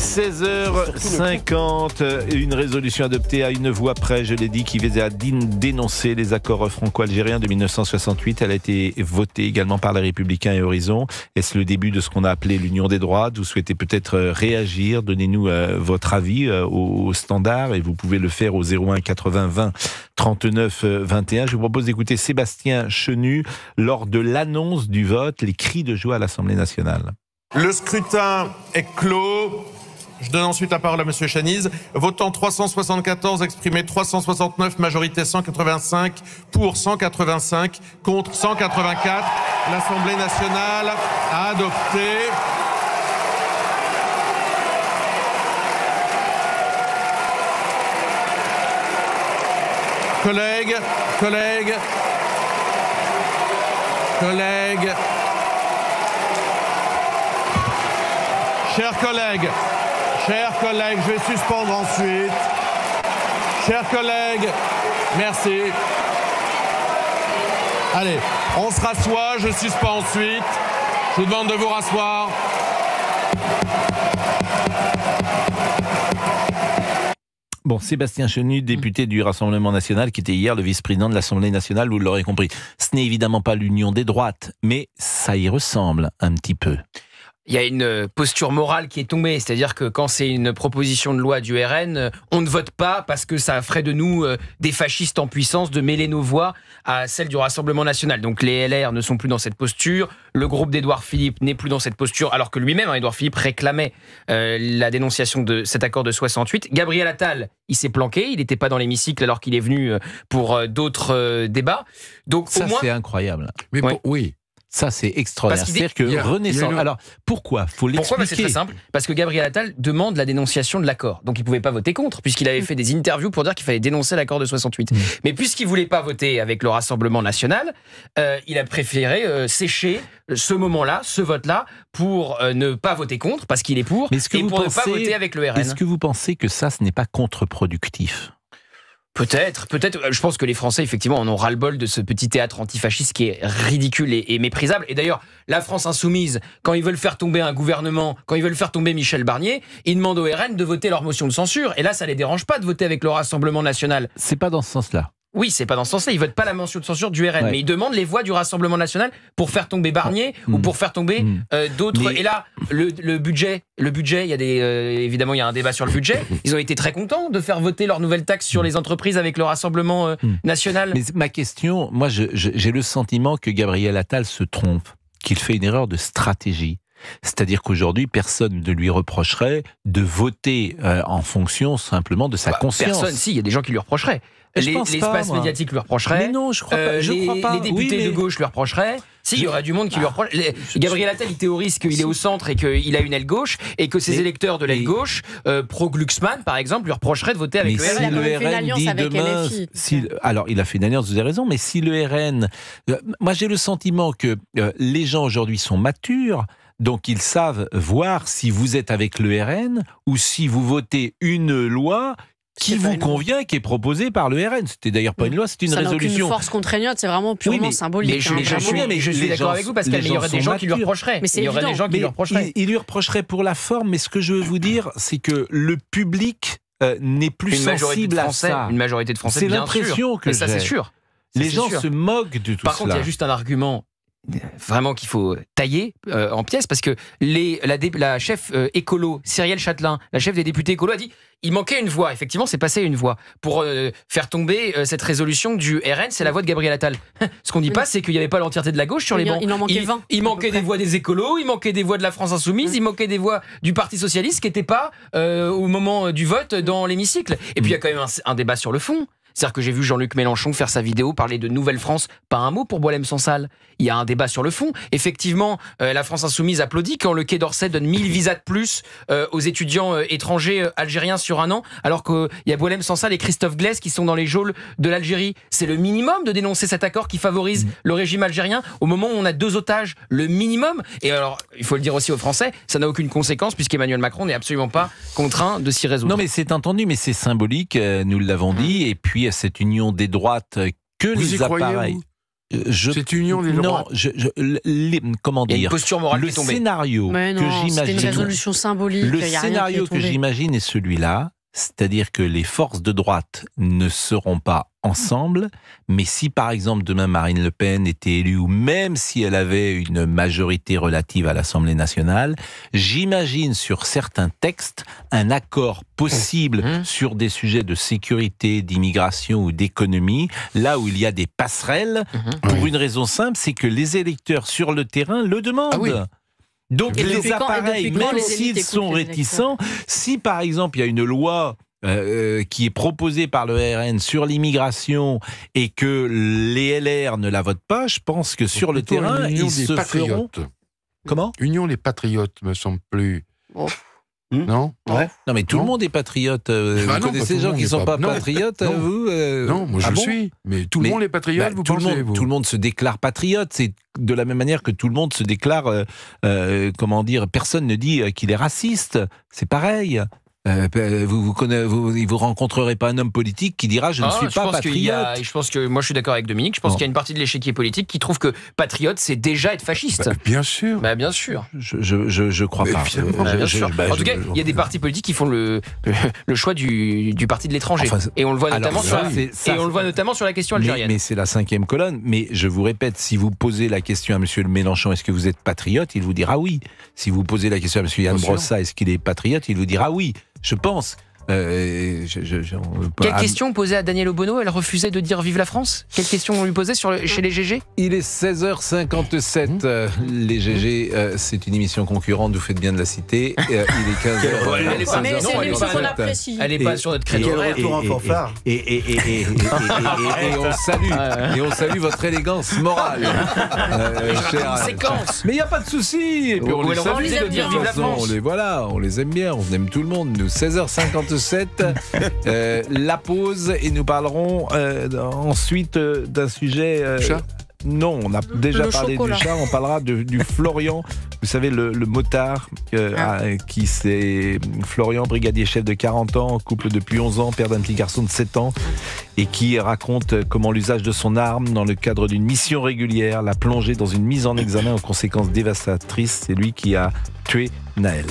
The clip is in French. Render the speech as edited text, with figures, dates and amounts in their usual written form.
16h50, une résolution adoptée à une voix près, je l'ai dit, qui visait à dénoncer les accords franco-algériens de 1968. Elle a été votée également par les Républicains et Horizon. Est-ce le début de ce qu'on a appelé l'union des droites? Vous souhaitez peut-être réagir, donnez-nous votre avis au standard et vous pouvez le faire au 01 80 20 39 21. Je vous propose d'écouter Sébastien Chenu lors de l'annonce du vote, les cris de joie à l'Assemblée nationale. Le scrutin est clos. Je donne ensuite la parole à Monsieur Chaniz. Votant 374, exprimé 369, majorité 185, pour 185, contre 184. L'Assemblée nationale a adopté. Collègues, chers collègues, je vais suspendre ensuite. Chers collègues, merci. Allez, on se rassoit, je suspends ensuite. Je vous demande de vous rasseoir. Bon, Sébastien Chenu, député du Rassemblement national, qui était hier le vice-président de l'Assemblée nationale, vous l'aurez compris. Ce n'est évidemment pas l'union des droites, mais ça y ressemble un petit peu. Il y a une posture morale qui est tombée, c'est-à-dire que quand c'est une proposition de loi du RN, on ne vote pas parce que ça ferait de nous des fascistes en puissance de mêler nos voix à celles du Rassemblement national. Donc les LR ne sont plus dans cette posture, le groupe d'Édouard Philippe n'est plus dans cette posture, alors que lui-même, Édouard Philippe, réclamait la dénonciation de cet accord de 68. Gabriel Attal, il s'est planqué, il n'était pas dans l'hémicycle alors qu'il est venu pour d'autres débats. Donc ça, au moins, c'est incroyable. Mais oui. Ça, c'est extraordinaire. C'est-à-dire que Renaissance... Alors, pourquoi? Faut l'expliquer. Pourquoi? C'est très simple. Parce que Gabriel Attal demande la dénonciation de l'accord. Donc, il ne pouvait pas voter contre, puisqu'il avait fait des interviews pour dire qu'il fallait dénoncer l'accord de 68. Mais puisqu'il ne voulait pas voter avec le Rassemblement national, il a préféré sécher ce moment-là, ce vote-là, pour ne pas voter contre, parce qu'il est pour, et pour ne pas voter avec le RN. Est-ce que vous pensez que ça, ce n'est pas contre-productif? Peut-être. Je pense que les Français, effectivement, en ont ras-le-bol de ce petit théâtre antifasciste qui est ridicule et méprisable. Et d'ailleurs, la France insoumise, quand ils veulent faire tomber un gouvernement, quand ils veulent faire tomber Michel Barnier, ils demandent au RN de voter leur motion de censure. Et là, ça les dérange pas de voter avec le Rassemblement national. C'est pas dans ce sens-là. Oui, c'est pas dans ce sens-là. Ils votent pas la motion de censure du RN, mais ils demandent les voix du Rassemblement national pour faire tomber Barnier ou pour faire tomber d'autres. Et là, le budget, il y a évidemment, il y a un débat sur le budget. Ils ont été très contents de faire voter leur nouvelle taxe sur les entreprises avec le Rassemblement national. Mais ma question, moi, j'ai le sentiment que Gabriel Attal se trompe, qu'il fait une erreur de stratégie. C'est-à-dire qu'aujourd'hui, personne ne lui reprocherait de voter en fonction simplement de sa conscience. Personne, si, il y a des gens qui lui reprocheraient. L'espace médiatique lui reprocherait. Mais non, je crois pas. Les députés de gauche lui reprocheraient. Si, il y aurait du monde qui lui reproche. Gabriel Attal, il théorise qu'il est au centre et qu'il a une aile gauche et que ses électeurs de l'aile gauche, pro-Glucksmann par exemple, lui reprocheraient de voter avec le RN. Si le RN dit demain, alors il a fait une alliance, vous avez raison, mais si le RN, moi j'ai le sentiment que les gens aujourd'hui sont matures. Donc ils savent voir si vous êtes avec le RN ou si vous votez une loi qui vous convient, qui est proposée par le RN. C'était d'ailleurs pas une loi, c'est une résolution. Ça n'a aucune force contraignante, c'est vraiment purement symbolique. Mais je suis d'accord avec vous, parce qu'il y aurait des gens qui lui reprocheraient. Mais il y aurait des gens qui lui reprocheraient. Il lui reprocherait pour la forme, mais ce que je veux vous dire, c'est que le public n'est plus sensible à ça. Une majorité de Français, bien sûr. C'est l'impression que j'ai. Ça, c'est sûr. Les gens se moquent de tout cela. Par contre, il y a juste un argument vraiment qu'il faut tailler en pièces, parce que la chef écolo, Cyrielle Châtelain, la chef des députés écolo, a dit il manquait une voix. Effectivement, c'est passé une voix. Pour faire tomber cette résolution du RN, c'est la voix de Gabriel Attal. Ce qu'on dit pas, c'est qu'il n'y avait pas l'entièreté de la gauche sur les bancs. Il en manquait 20. Il manquait des voix des écolos, il manquait des voix de la France insoumise, il manquait des voix du Parti socialiste qui n'étaient pas au moment du vote dans l'hémicycle. Et puis il y a quand même un débat sur le fond. C'est-à-dire que j'ai vu Jean-Luc Mélenchon faire sa vidéo parler de Nouvelle-France, pas un mot pour Boualem-Sansal. Il y a un débat sur le fond. Effectivement, la France insoumise applaudit quand le Quai d'Orsay donne 1000 visas de plus aux étudiants étrangers algériens sur un an, alors qu'il y a Boualem-Sansal et Christophe Glaise qui sont dans les geôles de l'Algérie. C'est le minimum de dénoncer cet accord qui favorise le régime algérien au moment où on a 2 otages. Le minimum. Et alors, il faut le dire aussi aux Français, ça n'a aucune conséquence puisqu'Emmanuel Macron n'est absolument pas contraint de s'y résoudre. Non mais c'est entendu, mais c'est symbolique, nous l'avons dit, et puis cette union des droites que vous les appareils... Cette union des droits. Comment Il y a dire, une posture morale le qui est tombée. scénario Mais que non, c'était une j'imagine, résolution symbolique. le y a rien qui est scénario que tombé. j'imagine est celui-là, c'est-à-dire que les forces de droite ne seront pas ensemble, mais si par exemple demain Marine Le Pen était élue, ou même si elle avait une majorité relative à l'Assemblée nationale, j'imagine sur certains textes un accord possible sur des sujets de sécurité, d'immigration ou d'économie, là où il y a des passerelles, pour une raison simple, c'est que les électeurs sur le terrain le demandent. Ah oui. Donc Et les depuis quand- appareils, depuis quand même les s'ils élites sont écoutent les réticents, si par exemple il y a une loi qui est proposée par le RN sur l'immigration et que les LR ne la votent pas, je pense que sur le Plutôt terrain, une union ils des se feront... patriotes. Comment ? Union des patriotes me semble plus. Oh. Non. Ouais. Non mais tout Non. le monde est patriote. Bah Vous non, connaissez pas des tout gens le qui monde sont est pas pas- non. patriotes, Non. vous Non, moi je Ah le bon suis. Mais tout le Mais- monde est patriote, vous tout le pensez, monde, vous tout le monde se déclare patriote. C'est de la même manière que tout le monde se déclare, comment dire, personne ne dit qu'il est raciste. C'est pareil. Vous rencontrerez pas un homme politique qui dira je ne suis pas patriote. Je pense que moi je suis d'accord avec Dominique. Je pense qu'il y a une partie de l'échiquier politique qui trouve que patriote c'est déjà être fasciste. Bien sûr. Bah bien sûr. Je crois Mais pas. évidemment. Bien sûr. En tout cas, il y a des partis politiques qui font le choix du parti de l'étranger. Enfin, et on le voit notamment sur la question algérienne. Mais c'est la 5e colonne. Mais je vous répète, si vous posez la question à M. Mélenchon, est-ce que vous êtes patriote, il vous dira oui. Si vous posez la question à M. Yann Brossa, est-ce qu'il est patriote, il vous dira oui. Je pense. Quelle question posée à Daniel Obono? Elle refusait de dire vive la France? Quelle question on lui posait chez les GG? Il est 16h57. Les GG, c'est une émission concurrente, vous faites bien de la citer. Il est 15h. Mais c'est une émission qu'on apprécie. Elle n'est pas sur notre créneau horaire. Retour en fanfare. Et on salue votre élégance morale. Cher. Séquence. Mais il n'y a pas de souci. Et puis Ou elle refusait de dire vive la France. On les aime bien, on aime tout le monde. Nous, 16h57, la pause, et nous parlerons ensuite d'un sujet... Chat. Non, on a déjà Le parlé chocolat. du chat, on parlera du Florian, vous savez, le motard qui c'est Florian, brigadier chef de 40 ans, couple depuis 11 ans, père d'un petit garçon de 7 ans, et qui raconte comment l'usage de son arme dans le cadre d'une mission régulière l'a plongé dans une mise en examen aux conséquences dévastatrices. C'est lui qui a tué Naël.